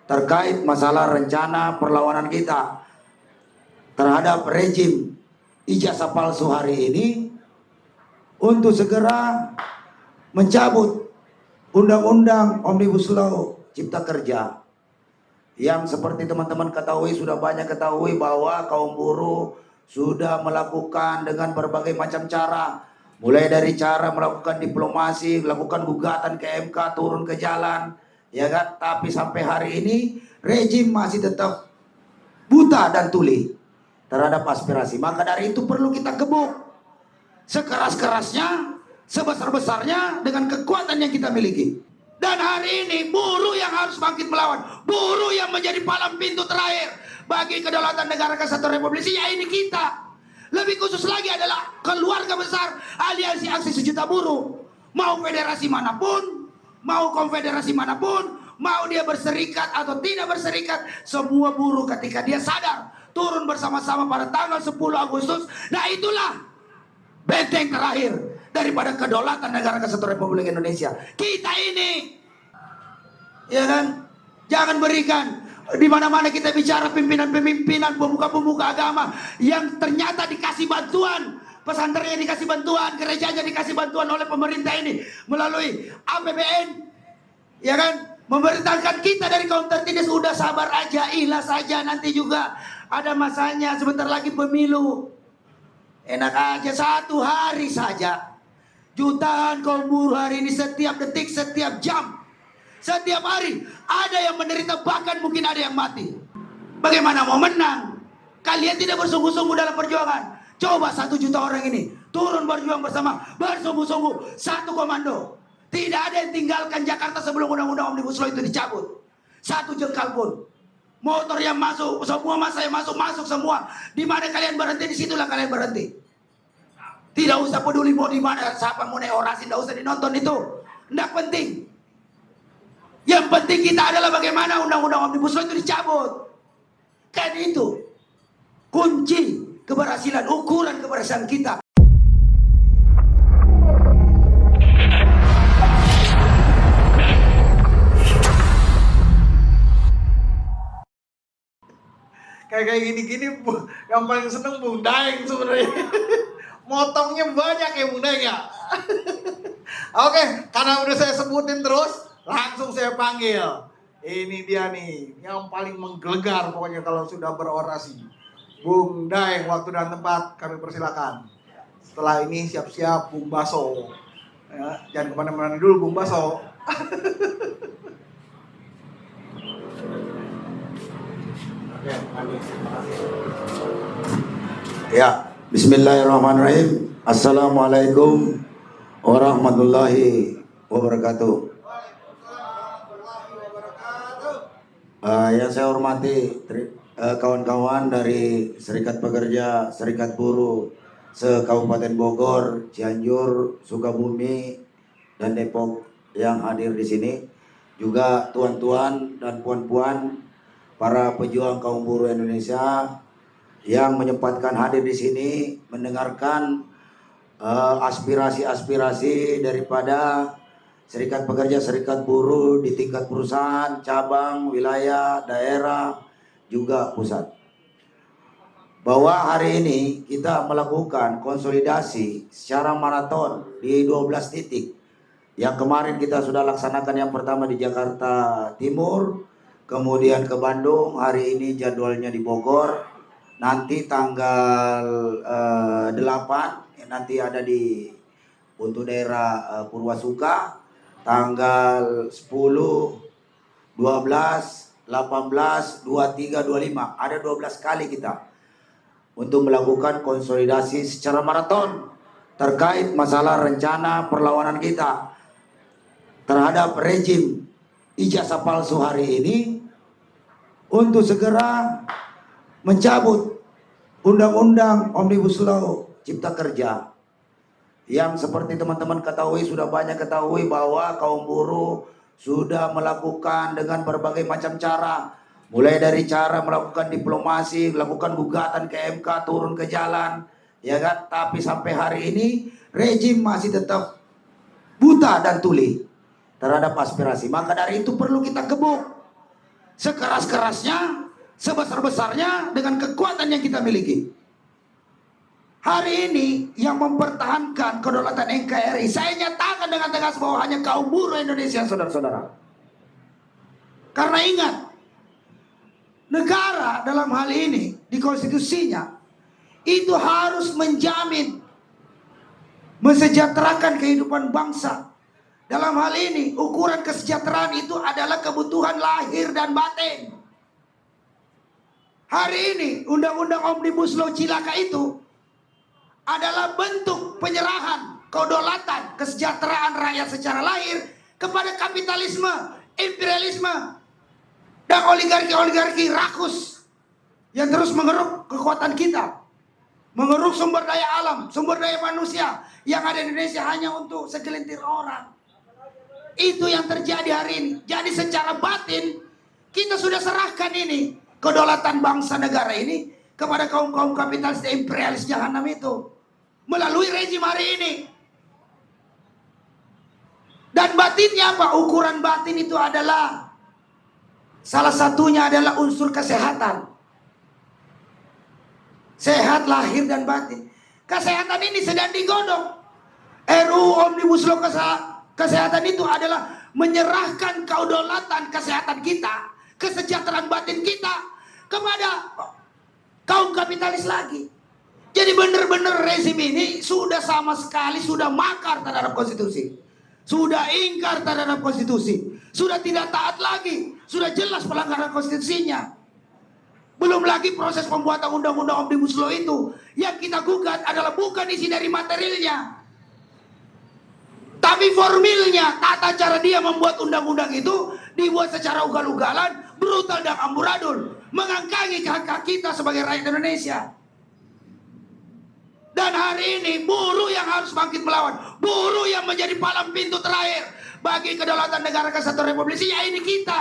terkait masalah rencana perlawanan kita terhadap rejim ijazah palsu hari ini untuk segera mencabut Undang-Undang Omnibus Law Cipta Kerja yang seperti teman-teman ketahui, sudah banyak ketahui bahwa kaum buruh sudah melakukan dengan berbagai macam cara, mulai dari cara melakukan diplomasi, melakukan gugatan ke MK, turun ke jalan, ya kan? Tapi sampai hari ini rejim masih tetap buta dan tuli terhadap aspirasi. Maka dari itu perlu kita gebuk sekeras-kerasnya, sebesar-besarnya dengan kekuatan yang kita miliki. Dan hari ini buruh yang harus bangkit melawan, buruh yang menjadi palang pintu terakhir bagi kedaulatan negara kesatuan Republik Indonesia, ya ini kita. Lebih khusus lagi adalah keluarga besar Aliansi Aksi Sejuta Buruh. Mau federasi manapun, mau konfederasi manapun, mau dia berserikat atau tidak berserikat, semua buruh ketika dia sadar turun bersama-sama pada tanggal 10 Agustus, nah itulah benteng terakhir daripada kedaulatan negara kesatuan Republik Indonesia. Kita ini, ya kan, jangan berikan di mana-mana kita bicara pimpinan-pimpinan, pemuka-pemuka agama yang ternyata dikasih bantuan, pesantrennya dikasih bantuan, gerejanya dikasih bantuan oleh pemerintah ini melalui APBN, ya kan, memerintahkan kita dari kaum tertindas. Udah sabar aja, ikhlas saja, nanti juga ada masanya, sebentar lagi pemilu. Enak aja, 1 hari saja jutaan kaum buruh hari ini, setiap detik, setiap jam, setiap hari ada yang menderita, bahkan mungkin ada yang mati. Bagaimana mau menang? Kalian tidak bersungguh-sungguh dalam perjuangan. Coba 1 juta orang ini turun berjuang bersama, bersungguh-sungguh, satu komando. Tidak ada yang tinggalkan Jakarta sebelum Undang-Undang Omnibus Law itu dicabut. 1 jengkal pun. Motor yang masuk, semua masa yang masuk semua. Di mana kalian berhenti, di situlah kalian berhenti. Tidak usah peduli mau di mana, siapa mau naik orasi, tidak usah dinonton itu. Tidak penting. Yang penting kita adalah bagaimana Undang-Undang Omnibus Law itu dicabut. Kan itu kunci keberhasilan, ukuran keberhasilan kita. Kayak gini-gini yang paling seneng Bung Daeng sebenarnya. Motongnya banyak ya Bung Daeng ya. Oke, karena udah saya sebutin terus, langsung saya panggil. Ini dia nih, yang paling menggelegar pokoknya kalau sudah berorasi. Bung Daeng, waktu dan tempat kami persilakan. Setelah ini siap-siap Bung Baso. Ya, jangan kemana-mana dulu Bung Baso. Ya, bismillahirrahmanirrahim. Assalamualaikum warahmatullahi wabarakatuh. Yang saya hormati kawan-kawan dari Serikat Pekerja, Serikat Buruh se-Kabupaten Bogor, Cianjur, Sukabumi, dan Depok yang hadir di sini. Juga tuan-tuan dan puan-puan, para pejuang kaum buruh Indonesia yang menyempatkan hadir di sini mendengarkan aspirasi-aspirasi daripada Serikat Pekerja, Serikat Buruh di tingkat perusahaan, cabang, wilayah, daerah, juga pusat. Bahwa hari ini kita melakukan konsolidasi secara maraton di 12 titik. Yang kemarin kita sudah laksanakan yang pertama di Jakarta Timur, kemudian ke Bandung, hari ini jadwalnya di Bogor, nanti tanggal 8 nanti ada di untuk daerah Purwasuka, tanggal 10, 12, 18, 23, 25, ada 12 kali kita untuk melakukan konsolidasi secara maraton terkait masalah rencana perlawanan kita terhadap rejim ijazah palsu hari ini untuk segera mencabut Undang-Undang Omnibus Law Cipta Kerja yang seperti teman-teman ketahui, sudah banyak ketahui bahwa kaum buruh sudah melakukan dengan berbagai macam cara, mulai dari cara melakukan diplomasi, melakukan gugatan ke MK, turun ke jalan, ya kan? Tapi sampai hari ini rejim masih tetap buta dan tuli terhadap aspirasi. Maka dari itu perlu kita gebuk sekeras-kerasnya, sebesar-besarnya dengan kekuatan yang kita miliki. Hari ini yang mempertahankan kedaulatan NKRI, saya nyatakan dengan tegas bahwa hanya kaum buruh Indonesia, saudara-saudara. Karena ingat, negara dalam hal ini di konstitusinya itu harus menjamin mensejahterakan kehidupan bangsa. Dalam hal ini ukuran kesejahteraan itu adalah kebutuhan lahir dan batin. Hari ini undang-undang Omnibus Law cilaka itu adalah bentuk penyerahan kedaulatan kesejahteraan rakyat secara lahir kepada kapitalisme, imperialisme, dan oligarki-oligarki rakus yang terus mengeruk kekuatan kita, mengeruk sumber daya alam, sumber daya manusia yang ada di Indonesia hanya untuk segelintir orang. Itu yang terjadi hari ini. Jadi secara batin kita sudah serahkan ini kedaulatan bangsa negara ini kepada kaum-kaum kapitalis dan imperialis jahanam itu melalui rezim hari ini. Dan batinnya apa? Ukuran batin itu adalah salah satunya adalah unsur kesehatan. Sehat lahir dan batin. Kesehatan ini sedang digodok. RUU Omnibus Law kesehatan itu adalah menyerahkan kedaulatan kesehatan kita, kesejahteraan batin kita kepada kaum kapitalis lagi. Jadi benar-benar rezim ini sudah sama sekali sudah makar terhadap konstitusi. Sudah ingkar terhadap konstitusi. Sudah tidak taat lagi. Sudah jelas pelanggaran konstitusinya. Belum lagi proses pembuatan undang-undang Omnibus Law itu. Yang kita gugat adalah bukan isi dari materialnya, tapi formilnya, tata cara dia membuat undang-undang itu dibuat secara ugal-ugalan, brutal dan amburadul, mengangkangi hak-hak kita sebagai rakyat Indonesia. Dan hari ini buruh yang harus bangkit melawan, buruh yang menjadi palang pintu terakhir bagi kedaulatan negara kesatuan Republik Indonesia, ini kita.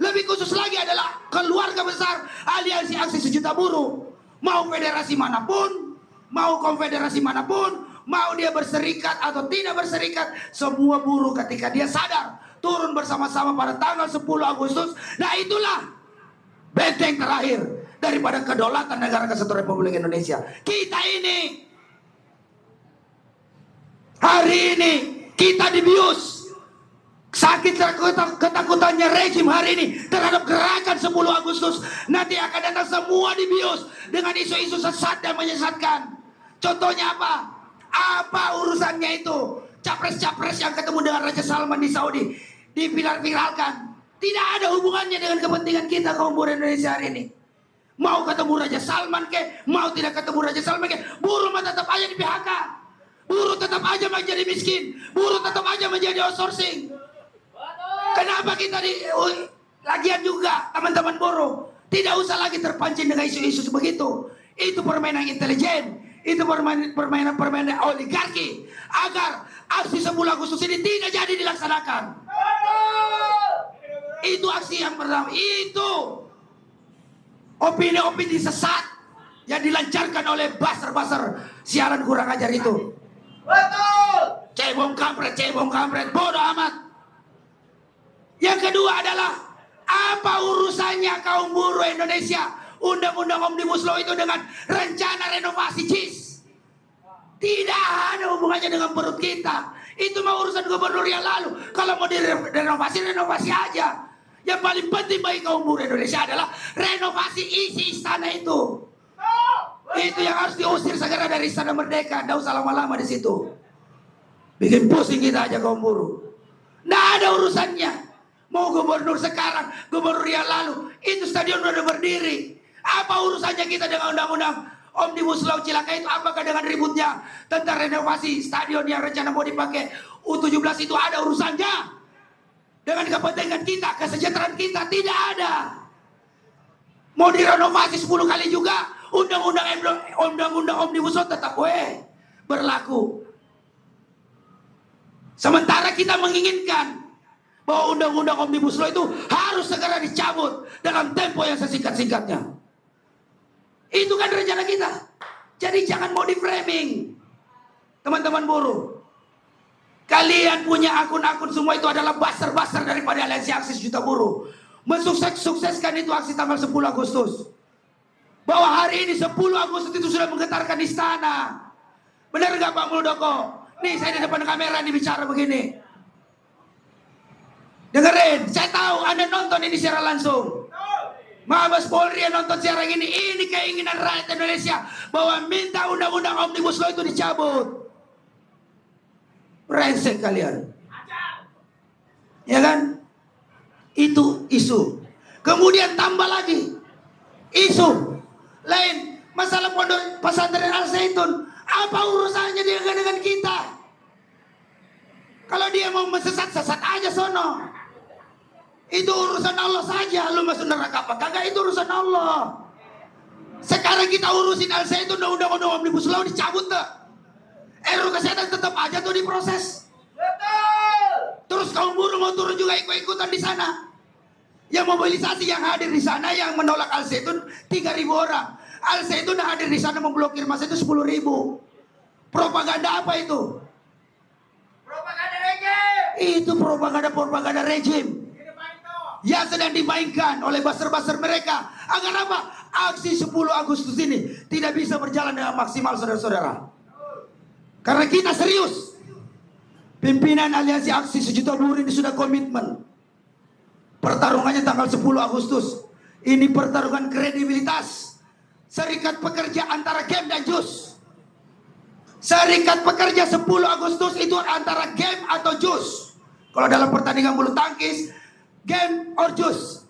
Lebih khusus lagi adalah keluarga besar Aliansi Aksi Sejuta Buruh. Mau federasi manapun, mau konfederasi manapun, mau dia berserikat atau tidak berserikat, semua buruh ketika dia sadar turun bersama-sama pada tanggal 10 Agustus. Nah itulah benteng terakhir daripada kedaulatan negara kesatuan Republik Indonesia. Kita ini hari ini kita dibius. Sakit ketakutannya rezim hari ini terhadap gerakan 10 Agustus. Nanti akan datang semua dibius dengan isu-isu sesat dan menyesatkan. Contohnya apa? Apa urusannya itu? Capres-capres yang ketemu dengan Raja Salman di Saudi diviral-viralkan. Tidak ada hubungannya dengan kepentingan kita kaum buruh Indonesia hari ini. Mau ketemu Raja Salman ke, mau tidak ketemu Raja Salman ke, buruh tetap aja di PHK. Buruh tetap aja menjadi miskin. Buruh tetap aja menjadi outsourcing. Kenapa kita lagian juga teman-teman buruh tidak usah lagi terpancing dengan isu-isu begitu. Itu permainan intelijen. Itu permainan oligarki agar aksi 10 Agustus ini tidak jadi dilaksanakan. Itu aksi yang pertama. Itu opini-opini sesat yang dilancarkan oleh baser-baser siaran kurang ajar itu. Betul. Cebong kampret, bodoh amat. Yang kedua adalah apa urusannya kaum buruh Indonesia Undang-Undang Omnibus Law itu dengan rencana renovasi JIS? Tidak ada hubungannya dengan perut kita. Itu mah urusan gubernur yang lalu. Kalau mau direnovasi, renovasi aja. Yang paling penting bagi kaum buruh Indonesia adalah renovasi isi istana itu. Itu yang harus diusir segera dari Istana Merdeka. Tidak usah lama-lama di situ. Bikin pusing kita aja kaum buruh. Tidak ada urusannya. Mau gubernur sekarang, gubernur yang lalu, itu stadion udah berdiri. Apa urusannya kita dengan undang-undang Omnibus Law cilaka itu? Apakah dengan ributnya tentang renovasi stadion yang rencana mau dipakai U17 itu ada urusannya dengan kepentingan kita, kesejahteraan kita? Tidak ada. Mau direnovasi 10 kali juga, undang-undang Omnibus Law tetap berlaku. Sementara kita menginginkan bahwa undang-undang Omnibus Law itu harus segera dicabut dalam tempo yang sesingkat-singkatnya. Itu kan rencana kita. Jadi jangan mau di framing, teman-teman buruh. Kalian punya akun-akun semua itu adalah baser-baser daripada Aliansi Aksi Sejuta Buruh. Mensukseskan itu aksi tanggal 10 Agustus. Bahwa hari ini 10 Agustus itu sudah menggetarkan istana. Benar nggak Pak Muldoko? Nih saya di depan kamera nih bicara begini. Dengerin, saya tahu Anda nonton ini secara langsung. Mabes Polri yang nonton secara gini, ini keinginan rakyat Indonesia bahwa minta undang-undang Omnibus Law itu dicabut. Brengsek kalian. Ya kan? Itu isu. Kemudian tambah lagi isu lain, masalah pondok pesantren Al Zaitun. Apa urusannya dia dengan kita? Kalau dia mau sesat aja sono. Itu urusan Allah saja. Lu masuk neraka apa kagak, itu urusan Allah. Sekarang kita urusin Al Zaitun, undang-undang Omnibus Law dicabut tuh. RUU kesehatan tetap aja tuh diproses. Terus kaum buruh mau turun juga ikut-ikutan di sana. Yang mobilisasi, yang hadir di sana, yang menolak Al Zaitun 3.000 orang. Al Zaitun hadir di sana memblokir masa itu 10.000. Propaganda apa itu? Propaganda rejim. Itu propaganda rejim yang sedang dimainkan oleh buzzer-buzzer mereka. Agar apa? Aksi 10 Agustus ini tidak bisa berjalan dengan maksimal, saudara-saudara. Karena kita serius. Pimpinan Aliansi Aksi Sejuta Buruh ini sudah komitmen. Pertarungannya tanggal 10 Agustus. Ini pertarungan kredibilitas. Serikat pekerja antara GEM dan JUS. Serikat pekerja 10 Agustus itu antara GEM atau JUS. Kalau dalam pertandingan bulu tangkis, GEM or JUS.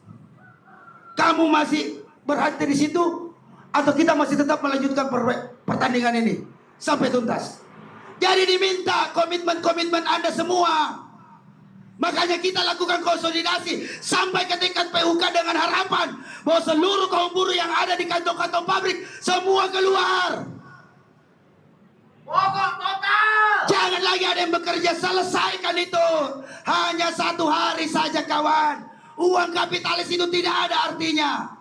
Kamu masih berhenti di situ atau kita masih tetap melanjutkan pertandingan ini sampai tuntas? Jadi diminta komitmen-komitmen Anda semua. Makanya kita lakukan konsolidasi sampai ke tingkat PUK dengan harapan bahwa seluruh kaum buruh yang ada di kantong-kantong pabrik semua keluar. Mogok total. Jangan lagi ada yang bekerja, selesaikan itu. Hanya 1 hari saja kawan. Uang kapitalis itu tidak ada artinya.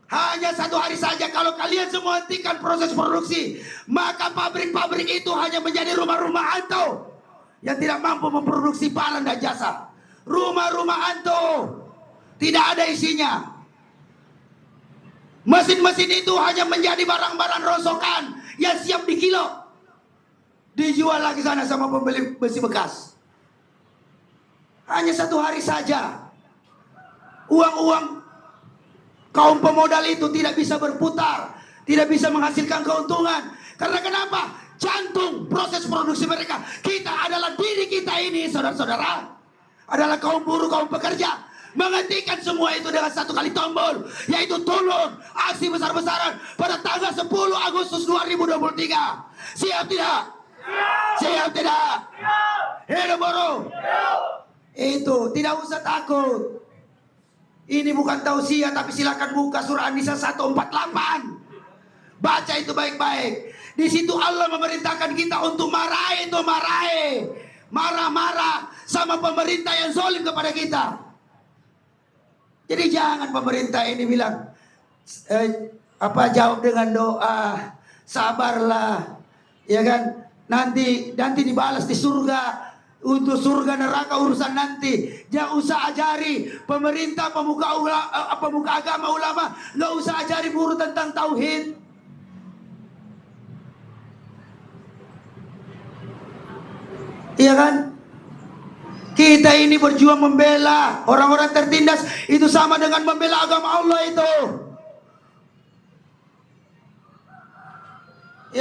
Hanya 1 hari saja. Kalau kalian semua hentikan proses produksi, maka pabrik-pabrik itu hanya menjadi rumah-rumah hantu yang tidak mampu memproduksi barang dan jasa. Rumah-rumah hantu, tidak ada isinya. Mesin-mesin itu hanya menjadi barang-barang rongsokan yang siap dikilo, dijual lagi sana sama pembeli besi bekas. Hanya 1 hari saja. Uang-uang kaum pemodal itu tidak bisa berputar, tidak bisa menghasilkan keuntungan. Karena kenapa? Jantung proses produksi mereka, kita adalah diri kita ini, saudara-saudara. Adalah kaum buruh, kaum pekerja. Menghentikan semua itu dengan 1 kali tombol, yaitu turun aksi besar-besaran pada tanggal 10 Agustus 2023. Siap tidak? Siap tidak? Hidup buruh. Itu tidak usah takut. Ini bukan tausiah, tapi silakan buka surah An-Nisa 148. Baca itu baik-baik. Di situ Allah memerintahkan kita untuk marah-marah sama pemerintah yang zalim kepada kita. Jadi jangan pemerintah ini bilang jawab dengan doa, sabarlah, ya kan? Nanti dibalas di surga. Untuk surga neraka urusan nanti. Jangan usah ajari pemerintah, pemuka agama, ulama, nggak usah ajari buruh tentang tauhid. Iya kan? Kita ini berjuang membela orang-orang tertindas, itu sama dengan membela agama Allah itu.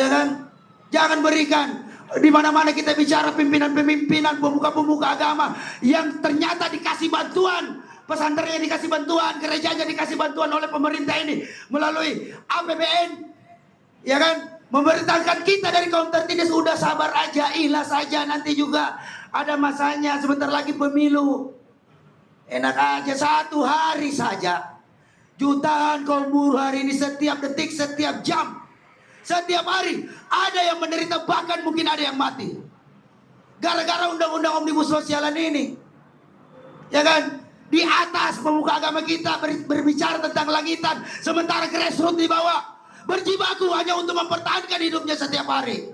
Iya kan? Jangan berikan. Di mana-mana kita bicara pimpinan-pimpinan, pemuka-pemuka agama yang ternyata dikasih bantuan, pesantrennya dikasih bantuan, gerejanya dikasih bantuan oleh pemerintah ini melalui APBN, ya kan? Memerintahkan kita dari kaum tertindas, udah sabar aja, ikhlas saja, nanti juga ada masanya, sebentar lagi pemilu. Enak aja, 1 hari saja. Jutaan kaum buruh hari ini setiap detik, setiap jam, setiap hari ada yang menderita, bahkan mungkin ada yang mati gara-gara undang-undang Omnibus Law sialan ini. Ya kan? Di atas pemuka agama kita berbicara tentang langitan, sementara grassroots di bawah berjibaku hanya untuk mempertahankan hidupnya setiap hari.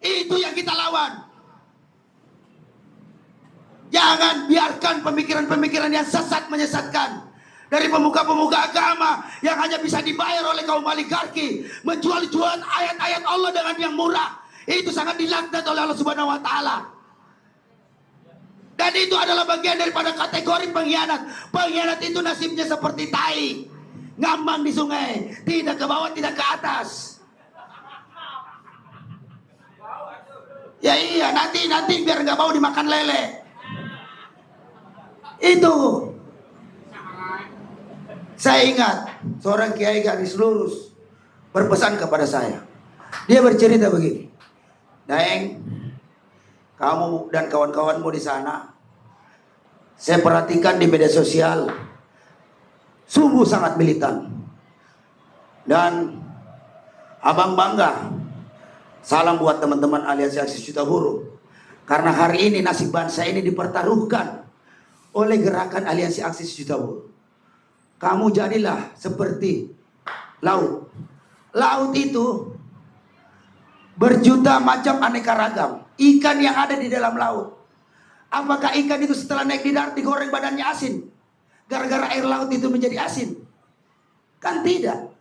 Itu yang kita lawan. Jangan biarkan pemikiran-pemikiran yang sesat menyesatkan. Dari pemuka-pemuka agama yang hanya bisa dibayar oleh kaum oligarki, menjual-jualan ayat-ayat Allah dengan yang murah. Itu sangat dilaknat oleh Allah Subhanahu wa taala. Dan itu adalah bagian daripada kategori pengkhianat. Pengkhianat itu nasibnya seperti tai, ngambang di sungai, tidak ke bawah, tidak ke atas. Ya iya, nanti biar nggak mau dimakan lele. Itu. Saya ingat seorang kiai garis lurus berpesan kepada saya. Dia bercerita begini, Daeng, kamu dan kawan-kawanmu di sana, saya perhatikan di media sosial, sungguh sangat militan. Dan abang bangga, salam buat teman-teman Aliansi Aksi Juta Buruh. Karena hari ini nasib bangsa ini dipertaruhkan oleh gerakan Aliansi Aksi Juta Buruh. Kamu jadilah seperti laut. Laut itu berjuta macam aneka ragam ikan yang ada di dalam laut. Apakah ikan itu setelah naik di darat digoreng badannya asin? Gara-gara air laut itu menjadi asin? Kan tidak.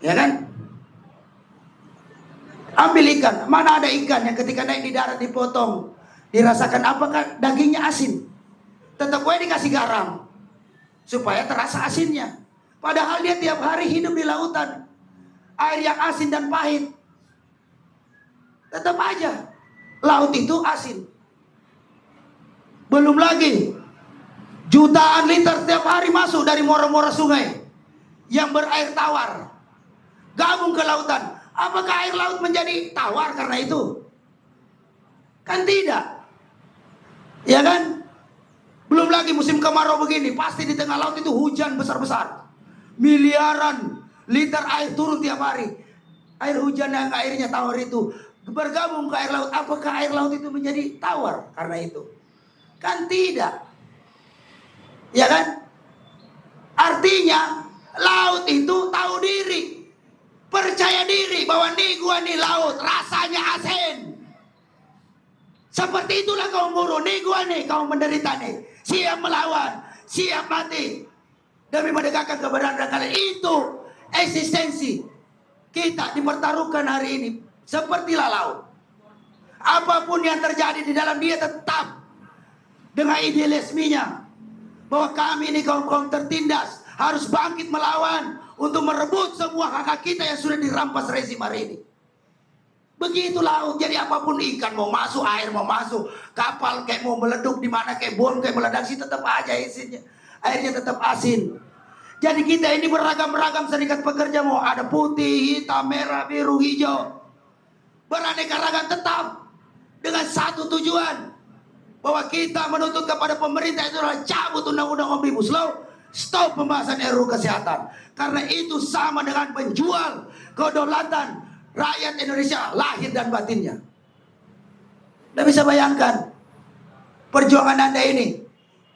Ya kan? Ambil ikan. Mana ada ikan yang ketika naik di darat dipotong, dirasakan apakah dagingnya asin? Tetap gue dikasih garam supaya terasa asinnya. Padahal dia tiap hari hidup di lautan, air yang asin dan pahit. Tetap aja laut itu asin. Belum lagi jutaan liter setiap hari masuk dari muara-muara sungai yang berair tawar, gabung ke lautan. Apakah air laut menjadi tawar karena itu? Kan tidak. Ya kan? Belum lagi musim kemarau begini, pasti di tengah laut itu hujan besar-besar. Miliaran liter air turun tiap hari. Air hujan yang airnya tawar itu bergabung ke air laut. Apakah air laut itu menjadi tawar karena itu? Kan tidak. Ya kan? Artinya laut itu tahu diri, percaya diri bahwa nih gua nih laut rasanya asin. Seperti itulah kaum buruh. Nih gua nih kaum menderita nih, siap melawan, siap mati demi menegakkan kebenaran kalian. Itu eksistensi kita dipertaruhkan hari ini. Sepertilah laut. Apapun yang terjadi di dalam dia tetap dengan idealismenya bahwa kami ini kaum-kaum tertindas harus bangkit melawan untuk merebut semua hak-hak kita yang sudah dirampas rezim hari ini. Begitu laut. Jadi apapun, ikan mau masuk, air mau masuk, kapal kayak mau meleduk di mana, kayak bom kayak meledak sih, tetap aja isinya, airnya tetap asin. Jadi kita ini beragam-ragam serikat pekerja, mau ada putih, hitam, merah, biru, hijau, beraneka ragam, tetap dengan satu tujuan, bahwa kita menuntut kepada pemerintah itu adalah cabut undang-undang Omnibus Law, stop pembahasan RUU Kesehatan. Karena itu sama dengan menjual kedaulatan rakyat Indonesia lahir dan batinnya. Anda bisa bayangkan perjuangan Anda ini.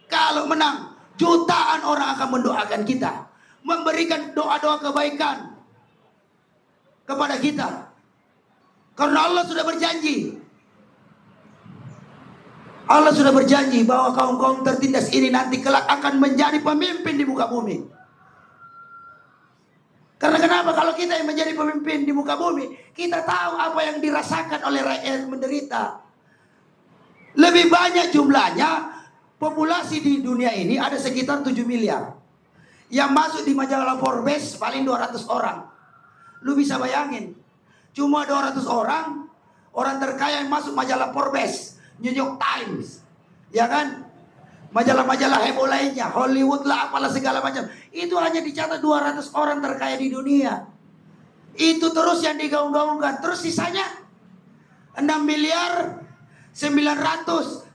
Kalau menang, jutaan orang akan mendoakan kita, memberikan doa-doa kebaikan kepada kita. Karena Allah sudah berjanji. Allah sudah berjanji bahwa kaum-kaum tertindas ini nanti kelak akan menjadi pemimpin di muka bumi. Karena kenapa? Kalau kita yang menjadi pemimpin di muka bumi, kita tahu apa yang dirasakan oleh rakyat menderita. Lebih banyak jumlahnya, populasi di dunia ini ada sekitar 7 miliar. Yang masuk di majalah Forbes paling 200 orang. Lu bisa bayangin, cuma 200 orang, orang terkaya yang masuk majalah Forbes, New York Times, ya kan? Majalah-majalah heboh lainnya, Hollywood lah, apalah segala macam. Itu hanya dicatat 200 orang terkaya di dunia. Itu terus yang digaung-gaungkan. Terus sisanya 6 miliar 999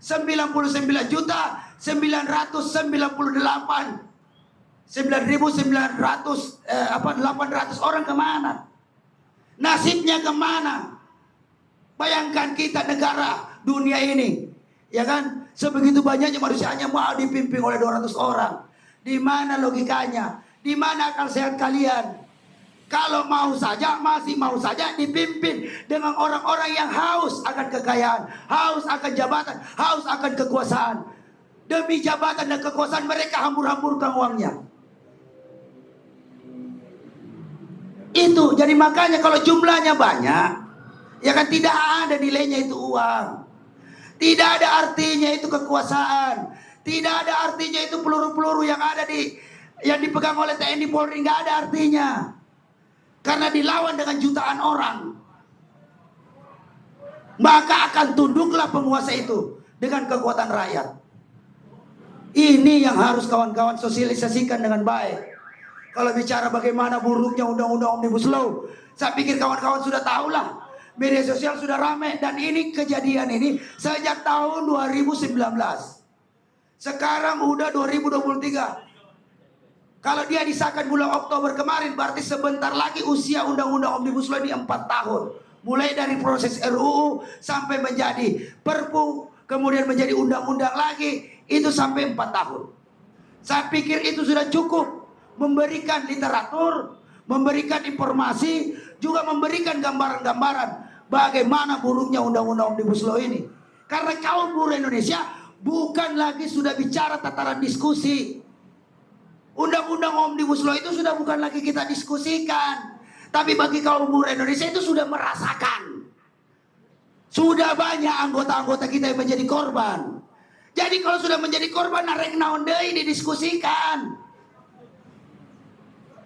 juta 998 800 orang kemana? Nasibnya kemana? Bayangkan kita negara dunia ini, ya kan? Sebegitu banyaknya manusia hanya mau dipimpin oleh 200 orang. Di mana logikanya? Di mana akal sehat kalian? Kalau mau saja, masih mau saja dipimpin dengan orang-orang yang haus akan kekayaan, haus akan jabatan, haus akan kekuasaan. Demi jabatan dan kekuasaan mereka hambur-hamburkan uangnya. Itu, jadi makanya kalau jumlahnya banyak, ya kan tidak ada nilainya itu uang. Tidak ada artinya itu kekuasaan. Tidak ada artinya itu peluru-peluru yang ada yang dipegang oleh TNI Polri, nggak ada artinya. Karena dilawan dengan jutaan orang. Maka akan tunduklah penguasa itu dengan kekuatan rakyat. Ini yang harus kawan-kawan sosialisasikan dengan baik. Kalau bicara bagaimana buruknya undang-undang Omnibus Law, saya pikir kawan-kawan sudah tahulah. Media sosial sudah ramai, dan ini kejadian ini sejak tahun 2019. Sekarang udah 2023. Kalau dia disahkan bulan Oktober kemarin, berarti sebentar lagi usia undang-undang Omnibus Law ini 4 tahun. Mulai dari proses RUU sampai menjadi Perpu, kemudian menjadi undang-undang lagi, itu sampai 4 tahun. Saya pikir itu sudah cukup memberikan literatur, memberikan informasi, juga memberikan gambaran-gambaran bagaimana buruknya undang-undang Omnibus Law ini. Karena kaum buruh Indonesia bukan lagi sudah bicara tataran diskusi. Undang-undang Omnibus Law itu sudah bukan lagi kita diskusikan, tapi bagi kaum buruh Indonesia itu sudah merasakan. Sudah banyak anggota-anggota kita yang menjadi korban. Jadi kalau sudah menjadi korban, narek naon deui didiskusikan.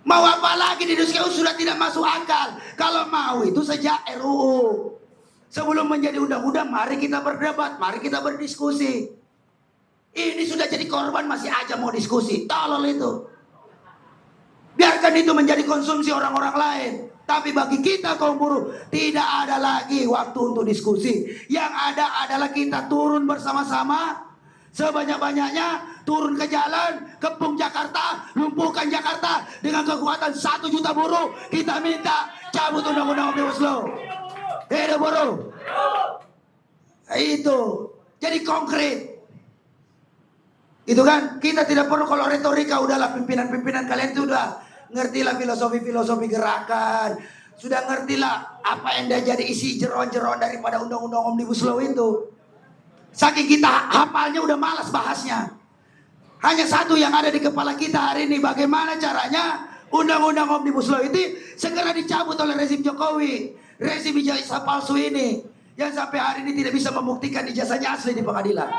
Mau apa lagi didiskusikan, sudah tidak masuk akal. Kalau mau itu sejak RUU. Sebelum menjadi undang-undang, mari kita berdebat, mari kita berdiskusi. Ini sudah jadi korban masih aja mau diskusi. Tolol itu. Biarkan itu menjadi konsumsi orang-orang lain. Tapi bagi kita kaum buruh, tidak ada lagi waktu untuk diskusi. Yang ada adalah kita turun bersama-sama, sebanyak-banyaknya, turun ke jalan, kepung Jakarta, lumpuhkan Jakarta dengan kekuatan 1 juta buruh. Kita minta cabut undang-undang Omnibus Law. Hidup buruh. Nah, itu. Jadi konkret. Itu kan, kita tidak perlu kalau retorika, udahlah pimpinan-pimpinan kalian itu udah ngertilah filosofi-filosofi gerakan. Sudah ngertilah apa yang dia jadi isi jeroan-jeroan daripada undang-undang Omnibus Law itu. Saking kita hafalnya udah malas bahasnya. Hanya satu yang ada di kepala kita hari ini, bagaimana caranya undang-undang Omnibus Law itu segera dicabut oleh rezim Jokowi. Rezim ijazah palsu ini, yang sampai hari ini tidak bisa membuktikan ijazahnya asli di pengadilan.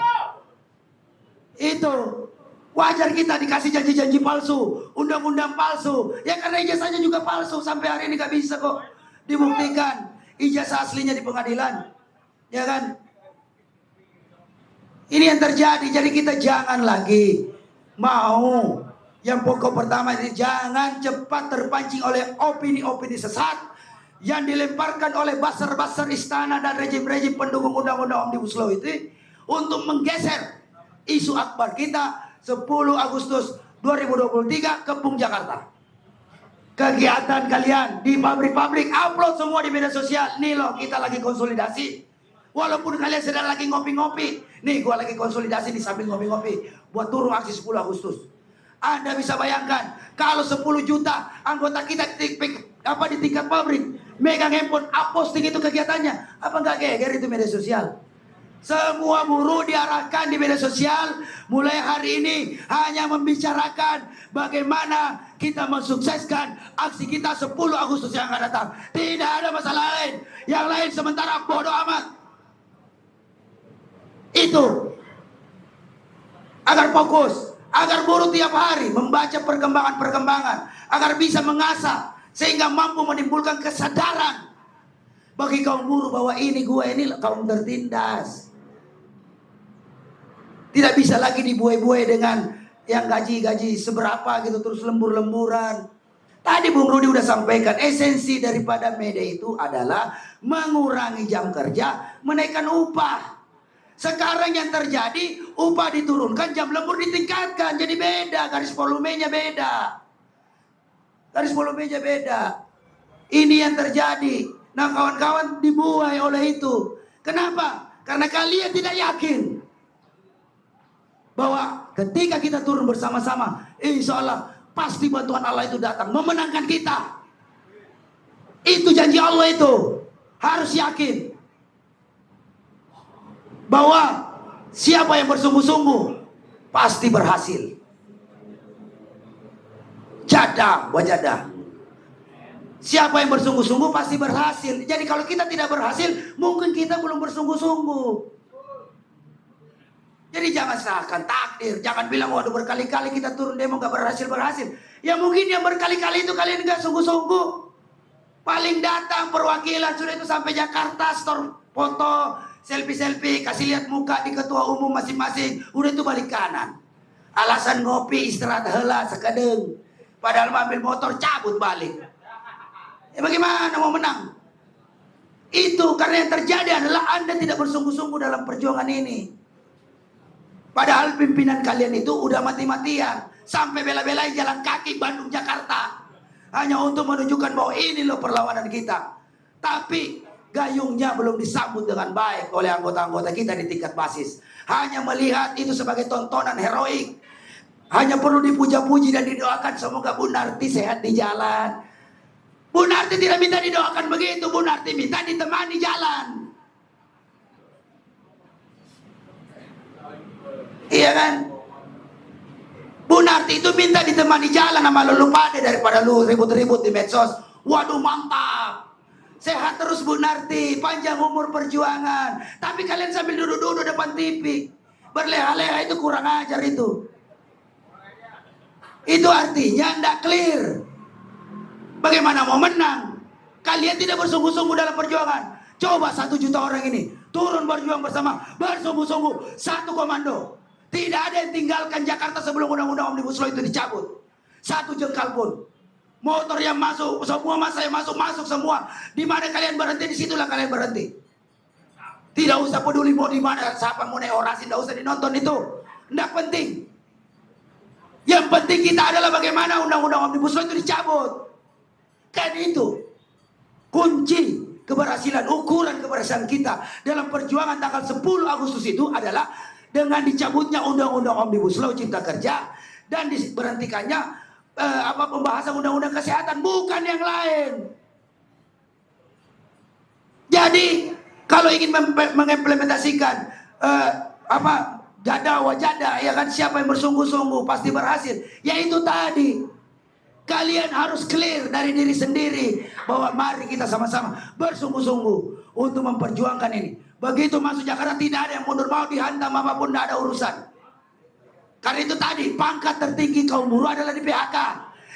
Itu wajar kita dikasih janji-janji palsu, undang-undang palsu. Ya karena ijazahnya juga palsu, sampai hari ini gak bisa kok dibuktikan ijazah aslinya di pengadilan. Ya kan? Ini yang terjadi. Jadi kita jangan lagi mau. Yang pokok pertama ini, jangan cepat terpancing oleh opini-opini sesat yang dilemparkan oleh buzzer-buzzer istana dan rejim-rejim pendukung undang-undang Omnibus Law itu untuk menggeser isu akbar kita 10 Agustus 2023 Kepung Jakarta. Kegiatan kalian di pabrik-pabrik, upload semua di media sosial. Nih loh, kita lagi konsolidasi. Walaupun kalian sedang lagi ngopi-ngopi, nih gua lagi konsolidasi di sambil ngopi-ngopi buat turun aksi 10 Agustus. Anda bisa bayangkan kalau 10 juta anggota kita di tingkat pabrik megang handphone, posting itu kegiatannya, apa nggak geger itu media sosial? Semua buruh diarahkan di media sosial mulai hari ini hanya membicarakan bagaimana kita mensukseskan aksi kita 10 Agustus yang akan datang. Tidak ada masalah lain. Yang lain sementara bodoh amat. Itu agar fokus, agar buruh tiap hari membaca perkembangan-perkembangan, agar bisa mengasah sehingga mampu menimbulkan kesadaran bagi kaum buruh bahwa ini kaum tertindas. Tidak bisa lagi dibuai-buai dengan yang gaji seberapa gitu terus lembur-lemburan. Tadi Bung Rudi udah sampaikan, esensi daripada media itu adalah mengurangi jam kerja, menaikkan upah. Sekarang yang terjadi, upah diturunkan, jam lembur ditingkatkan, jadi beda, garis volumenya beda. Garis volumenya beda. Ini yang terjadi. Nah, kawan-kawan dibuai oleh itu. Kenapa? Karena kalian tidak yakin bahwa ketika kita turun bersama-sama, insya Allah pasti bantuan Allah itu datang memenangkan kita. Itu janji Allah itu. Harus yakin bahwa siapa yang bersungguh-sungguh pasti berhasil. Jadah wajadah. Siapa yang bersungguh-sungguh pasti berhasil. Jadi kalau kita tidak berhasil, mungkin kita belum bersungguh-sungguh. Jadi jangan salahkan takdir. Jangan bilang, waduh berkali-kali kita turun demo gak berhasil. Ya mungkin yang berkali-kali itu kalian gak sungguh-sungguh. Paling datang perwakilan sudah itu sampai Jakarta, store foto, selfie, kasih lihat muka di ketua umum masing-masing. Udah itu balik kanan. Alasan ngopi, istirahat heula sekadeng. Padahal ambil motor cabut balik. Ya bagaimana mau menang? Itu karena yang terjadi adalah Anda tidak bersungguh-sungguh dalam perjuangan ini. Padahal pimpinan kalian itu udah mati-matian. Sampai bela-belain jalan kaki Bandung Jakarta. Hanya untuk menunjukkan bahwa ini loh perlawanan kita. Tapi gayungnya belum disambut dengan baik oleh anggota-anggota kita di tingkat basis. Hanya melihat itu sebagai tontonan heroik. Hanya perlu dipuja-puji dan didoakan semoga Bu Narti sehat di jalan. Bu Narti tidak minta didoakan begitu. Bu Narti minta ditemani jalan. Iya kan? Bu Narti itu minta ditemani jalan sama lu pada daripada lu ribut-ribut di medsos. Waduh mantap. Sehat terus Bu Narti, panjang umur perjuangan. Tapi kalian sambil duduk-duduk depan TV, berleha-leha itu kurang ajar itu. Itu artinya tidak clear. Bagaimana mau menang? Kalian tidak bersungguh-sungguh dalam perjuangan. Coba 1 juta orang ini turun berjuang bersama, bersungguh-sungguh, satu komando. Tidak ada yang tinggalkan Jakarta sebelum undang-undang Omnibus Law itu dicabut. 1 jengkal pun. Motor yang masuk, semua masa yang masuk semua. Di mana kalian berhenti, di situlah kalian berhenti. Tidak usah peduli mau di mana, siapa mau naik orasi, tidak usah dinonton itu. Tidak penting. Yang penting kita adalah bagaimana undang-undang Omnibus Law itu dicabut. Kan itu kunci keberhasilan, ukuran keberhasilan kita dalam perjuangan tanggal 10 Agustus itu adalah dengan dicabutnya undang-undang Omnibus Law Cipta Kerja dan diberhentikannya pembahasan undang-undang kesehatan, bukan yang lain. Jadi kalau ingin mengimplementasikan jadah wajada, ya kan, siapa yang bersungguh-sungguh pasti berhasil. Ya itu tadi. Kalian harus clear dari diri sendiri bahwa mari kita sama-sama bersungguh-sungguh untuk memperjuangkan ini. Begitu masuk Jakarta tidak ada yang mundur, mau dihantam apapun tidak ada urusan. Karena itu tadi pangkat tertinggi kaum buruh adalah di PHK.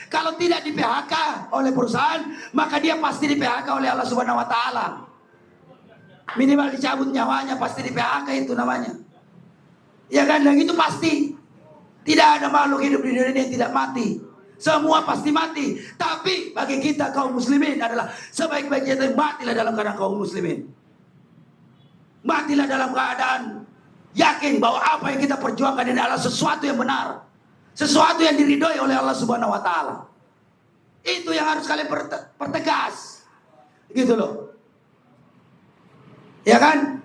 Kalau tidak di PHK oleh perusahaan, maka dia pasti di PHK oleh Allah Subhanahu Wa Taala. Minimal dicabut nyawanya, pasti di PHK itu namanya. Ya kan, dan itu pasti. Tidak ada makhluk hidup di dunia yang tidak mati. Semua pasti mati. Tapi bagi kita kaum muslimin adalah sebaik-baiknya kita matilah dalam keadaan kaum muslimin. Matilah dalam keadaan yakin bahwa apa yang kita perjuangkan ini adalah sesuatu yang benar. Sesuatu yang diridhoi oleh Allah Subhanahu Wa Taala. Itu yang harus kalian pertegas. Gitu loh. Ya kan?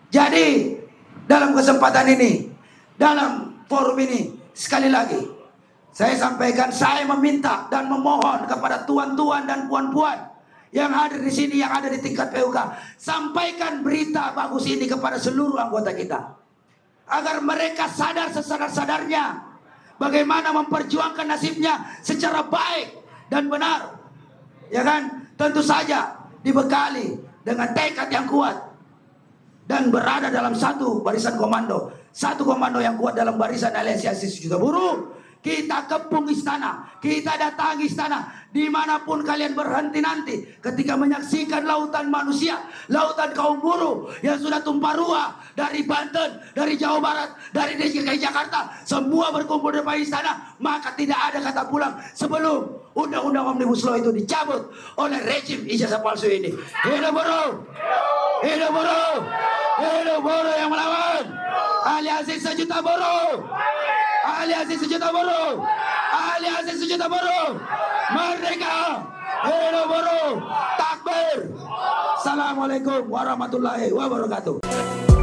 Jadi dalam kesempatan ini, dalam forum ini, sekali lagi saya sampaikan, saya meminta dan memohon kepada tuan-tuan dan puan-puan yang hadir di sini, yang ada di tingkat PUK, sampaikan berita bagus ini kepada seluruh anggota kita, agar mereka sadar sesadar-sadarnya bagaimana memperjuangkan nasibnya secara baik dan benar. Ya kan? Tentu saja dibekali dengan tekad yang kuat dan berada dalam satu barisan komando, satu komando yang kuat dalam barisan Aliansi 1 Juta Buruh. Kita kepung istana, kita datangi istana, dimanapun kalian berhenti nanti, ketika menyaksikan lautan manusia, lautan kaum buruh yang sudah tumpah ruah dari Banten, dari Jawa Barat, dari DKI Jakarta, semua berkumpul di depan istana, maka tidak ada kata pulang sebelum undang-undang Omnibus Law itu dicabut oleh rejim ijazah palsu ini. Hidup buruh, hidup buruh, hidup buruh yang melawan. Aliansi 1 Juta Buruh, Aliansi 1 Juta Buruh, Aliansi 1 Juta Buruh, merdeka, hidup buruh, takbir. Assalamualaikum warahmatullahi wabarakatuh.